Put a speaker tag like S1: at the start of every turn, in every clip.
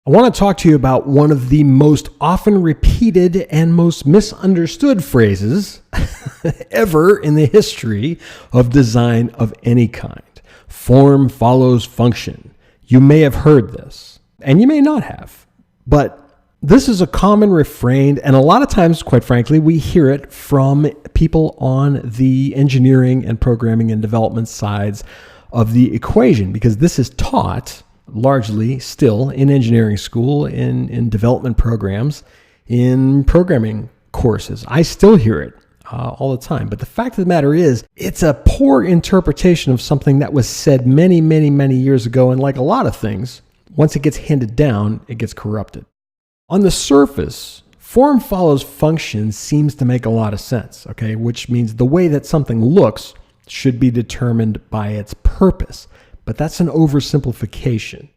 S1: I want to talk to you about one of the most often repeated and most misunderstood phrases ever in the history of design of any kind. Form follows function. You may have heard this, and you may not have, but this is a common refrain, and a lot of times, quite frankly, we hear it from people on the engineering and programming and development sides of the equation, because this is taught largely still in engineering school, in development programs, in programming courses. I still hear it all the time. But the fact of the matter is, it's a poor interpretation of something that was said many, many, many years ago. And like a lot of things, once it gets handed down, it gets corrupted. On the surface, form follows function seems to make a lot of sense, okay? Which means the way that something looks should be determined by its purpose. But that's an oversimplification.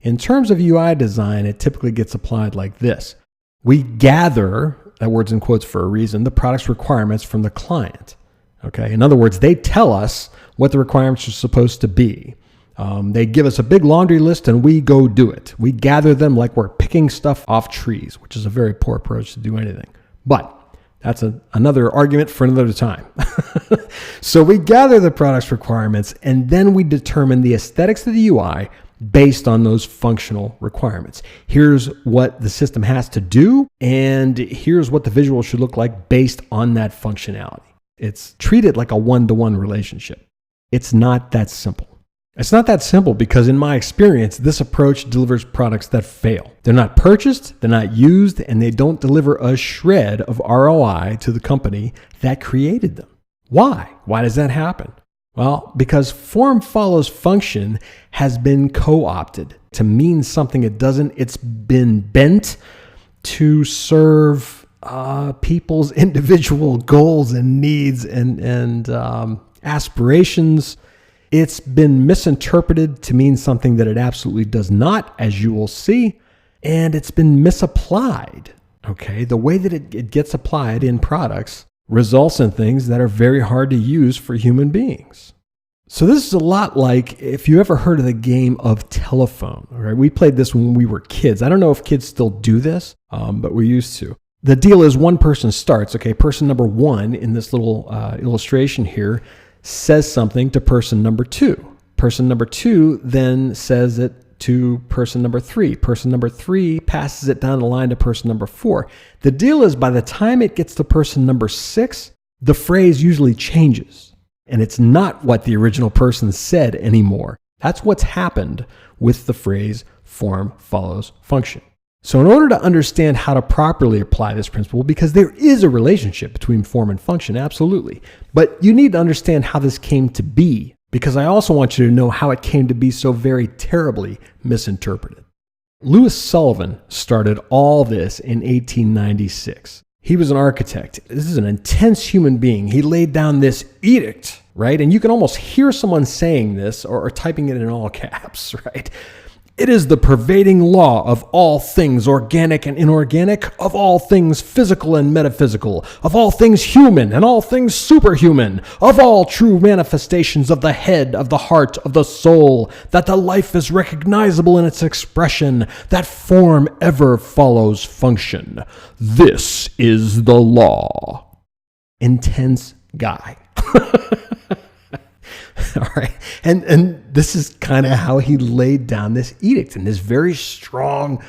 S1: In terms of UI design, it typically gets applied like this. We gather, that word's in quotes for a reason, the product's requirements from the client. Okay? In other words, they tell us what the requirements are supposed to be. They give us a big laundry list and we go do it. We gather them like we're picking stuff off trees, which is a very poor approach to do anything. But that's another argument for another time. So we gather the product's requirements and then we determine the aesthetics of the UI based on those functional requirements. Here's what the system has to do, and here's what the visual should look like based on that functionality. It's treated like a one-to-one relationship. It's not that simple. It's not that simple because in my experience, this approach delivers products that fail. They're not purchased, they're not used, and they don't deliver a shred of ROI to the company that created them. Why? Why does that happen? Well, because form follows function has been co-opted to mean something it doesn't. It's been bent to serve people's individual goals and needs and aspirations. It's been misinterpreted to mean something that it absolutely does not, as you will see, and it's been misapplied. Okay, the way that it gets applied in products results in things that are very hard to use for human beings. So this is a lot like if you ever heard of the game of telephone. All right, we played this when we were kids. I don't know if kids still do this, but we used to. The deal is one person starts. Okay, person number one in this little illustration here says something to person number two. Person number two then says it to person number three. Person number three passes it down the line to person number four. The deal is by the time it gets to person number six, the phrase usually changes. And it's not what the original person said anymore. That's what's happened with the phrase form follows function. So in order to understand how to properly apply this principle, because there is a relationship between form and function, absolutely, but you need to understand how this came to be, because I also want you to know how it came to be so very terribly misinterpreted. Louis Sullivan started all this in 1896. He was an architect. This is an intense human being. He laid down this edict, right? And you can almost hear someone saying this or typing it in all caps, right? It is the pervading law of all things organic and inorganic, of all things physical and metaphysical, of all things human and all things superhuman, of all true manifestations of the head, of the heart, of the soul, that the life is recognizable in its expression, that form ever follows function. This is the law. Intense guy. All right. And this is kind of how he laid down this edict in this very strong,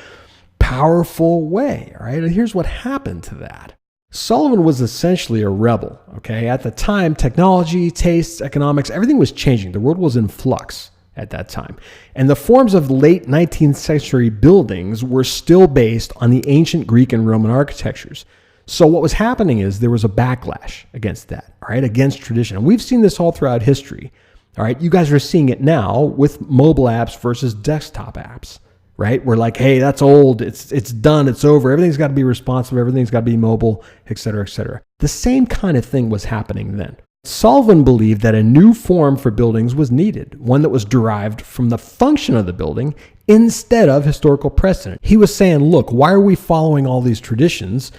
S1: powerful way. All right. And here's what happened to that. Sullivan was essentially a rebel. Okay. At the time, technology, tastes, economics, everything was changing. The world was in flux at that time. And the forms of late 19th century buildings were still based on the ancient Greek and Roman architectures. So what was happening is there was a backlash against that, all right, against tradition. And we've seen this all throughout history, all right? You guys are seeing it now with mobile apps versus desktop apps, right? We're like, hey, that's old. It's done. It's over. Everything's got to be responsive. Everything's got to be mobile, et cetera, et cetera. The same kind of thing was happening then. Sullivan believed that a new form for buildings was needed, one that was derived from the function of the building instead of historical precedent. He was saying, look, why are we following all these traditions?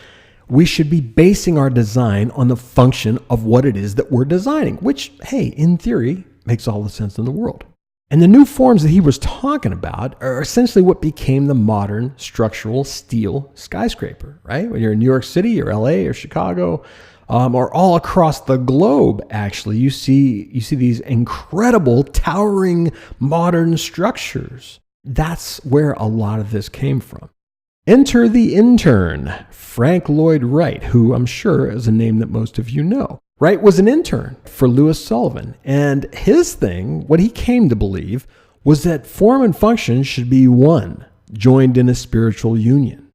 S1: We should be basing our design on the function of what it is that we're designing, which, hey, in theory, makes all the sense in the world. And the new forms that he was talking about are essentially what became the modern structural steel skyscraper, right? When you're in New York City or LA or Chicago, or all across the globe, actually, you see these incredible, towering modern structures. That's where a lot of this came from. Enter the intern, Frank Lloyd Wright, who I'm sure is a name that most of you know. Wright was an intern for Louis Sullivan, and his thing, what he came to believe, was that form and function should be one, joined in a spiritual union.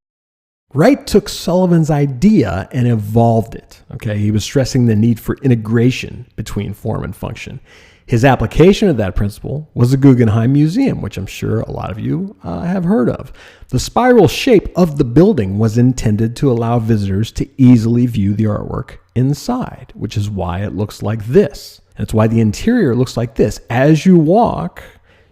S1: Wright took Sullivan's idea and evolved it. Okay, he was stressing the need for integration between form and function. His application of that principle was the Guggenheim Museum, which I'm sure a lot of you have heard of. The spiral shape of the building was intended to allow visitors to easily view the artwork inside, which is why it looks like this. And it's why the interior looks like this. As you walk,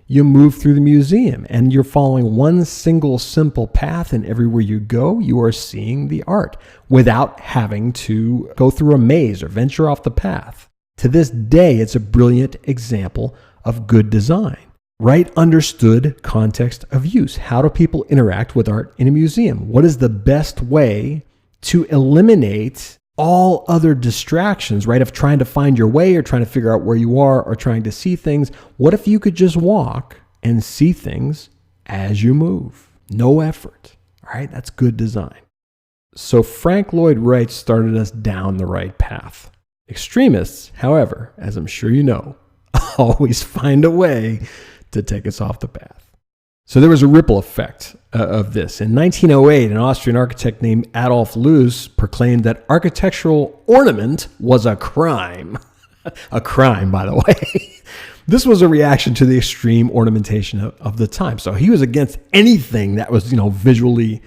S1: you move through the museum and you're following one single simple path, and everywhere you go, you are seeing the art without having to go through a maze or venture off the path. To this day, it's a brilliant example of good design. Wright understood context of use. How do people interact with art in a museum? What is the best way to eliminate all other distractions, right, of trying to find your way or trying to figure out where you are or trying to see things? What if you could just walk and see things as you move? No effort. All right, that's good design. So Frank Lloyd Wright started us down the right path. Extremists, however, as I'm sure you know, always find a way to take us off the path. So there was a ripple effect of this. In 1908, an Austrian architect named Adolf Loos proclaimed that architectural ornament was a crime. A crime, by the way. This was a reaction to the extreme ornamentation of the time. So he was against anything that was, visually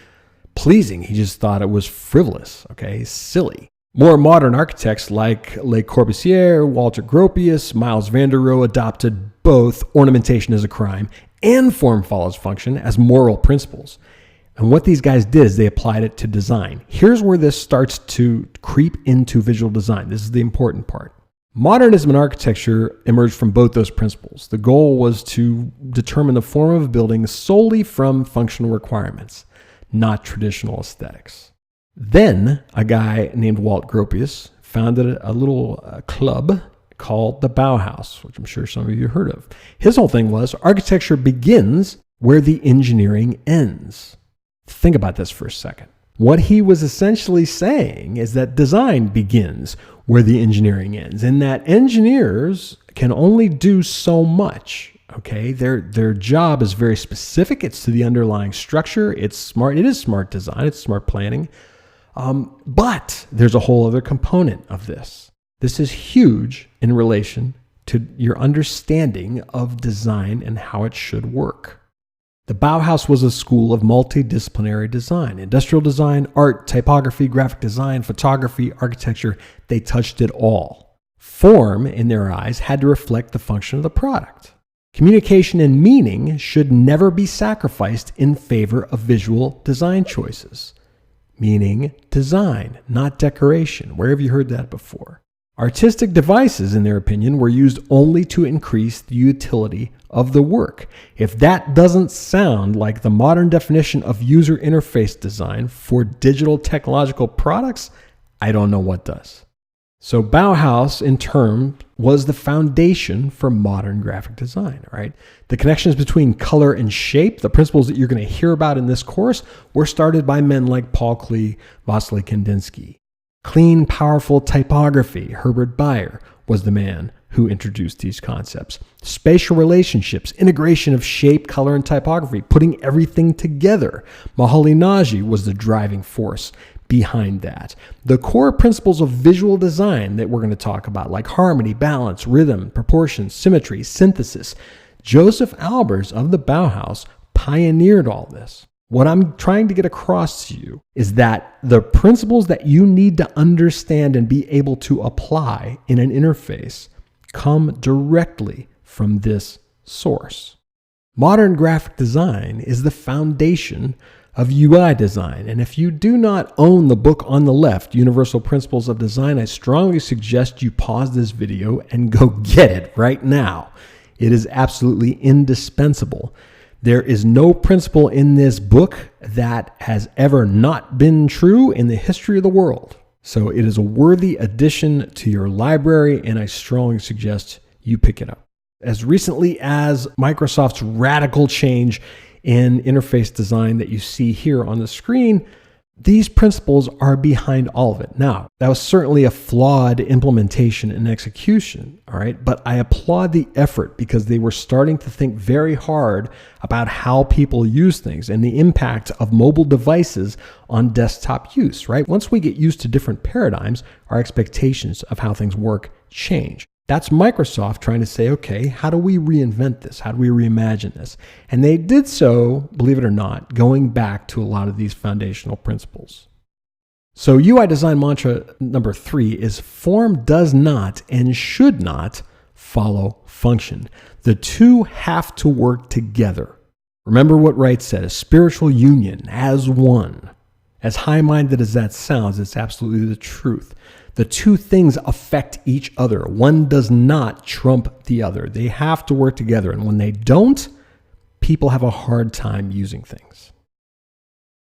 S1: pleasing. He just thought it was frivolous, okay, silly. More modern architects like Le Corbusier, Walter Gropius, Miles van der Rohe adopted both ornamentation as a crime and form follows function as moral principles. And what these guys did is they applied it to design. Here's where this starts to creep into visual design. This is the important part. Modernism in architecture emerged from both those principles. The goal was to determine the form of a building solely from functional requirements, not traditional aesthetics. Then a guy named Walt Gropius founded a little club called the Bauhaus, which I'm sure some of you heard of. His whole thing was architecture begins where the engineering ends. Think about this for a second. What he was essentially saying is that design begins where the engineering ends, and that engineers can only do so much. Okay, their job is very specific. It's to the underlying structure. It's smart. It is smart design. It's smart planning. But there's a whole other component of this. This is huge in relation to your understanding of design and how it should work. The Bauhaus was a school of multidisciplinary design. Industrial design, art, typography, graphic design, photography, architecture, they touched it all. Form, in their eyes, had to reflect the function of the product. Communication and meaning should never be sacrificed in favor of visual design choices. Meaning design, not decoration. Where have you heard that before? Artistic devices, in their opinion, were used only to increase the utility of the work. If that doesn't sound like the modern definition of user interface design for digital technological products, I don't know what does. So Bauhaus, in turn, was the foundation for modern graphic design, right? The connections between color and shape, the principles that you're going to hear about in this course, were started by men like Paul Klee, Vasily Kandinsky. Clean, powerful typography, Herbert Bayer, was the man who introduced these concepts. Spatial relationships, integration of shape, color, and typography, putting everything together. Moholy Nagy was the driving force behind that. The core principles of visual design that we're going to talk about, like harmony, balance, rhythm, proportion, symmetry, synthesis. Joseph Albers of the Bauhaus pioneered all this. What I'm trying to get across to you is that the principles that you need to understand and be able to apply in an interface come directly from this source. Modern graphic design is the foundation of UI design. And if you do not own the book on the left, Universal Principles of Design, I strongly suggest you pause this video and go get it right now. It is absolutely indispensable. There is no principle in this book that has ever not been true in the history of the world. So it is a worthy addition to your library, and I strongly suggest you pick it up. As recently as Microsoft's radical change in interface design that you see here on the screen, these principles are behind all of it. Now, that was certainly a flawed implementation and execution, all right? But I applaud the effort because they were starting to think very hard about how people use things and the impact of mobile devices on desktop use, right? Once we get used to different paradigms, our expectations of how things work change. That's Microsoft trying to say, okay, how do we reinvent this? How do we reimagine this? And they did so, believe it or not, going back to a lot of these foundational principles. So UI design mantra number 3 is form does not and should not follow function. The two have to work together. Remember what Wright said, a spiritual union as one. As high-minded as that sounds, it's absolutely the truth. The two things affect each other. One does not trump the other. They have to work together. And when they don't, people have a hard time using things.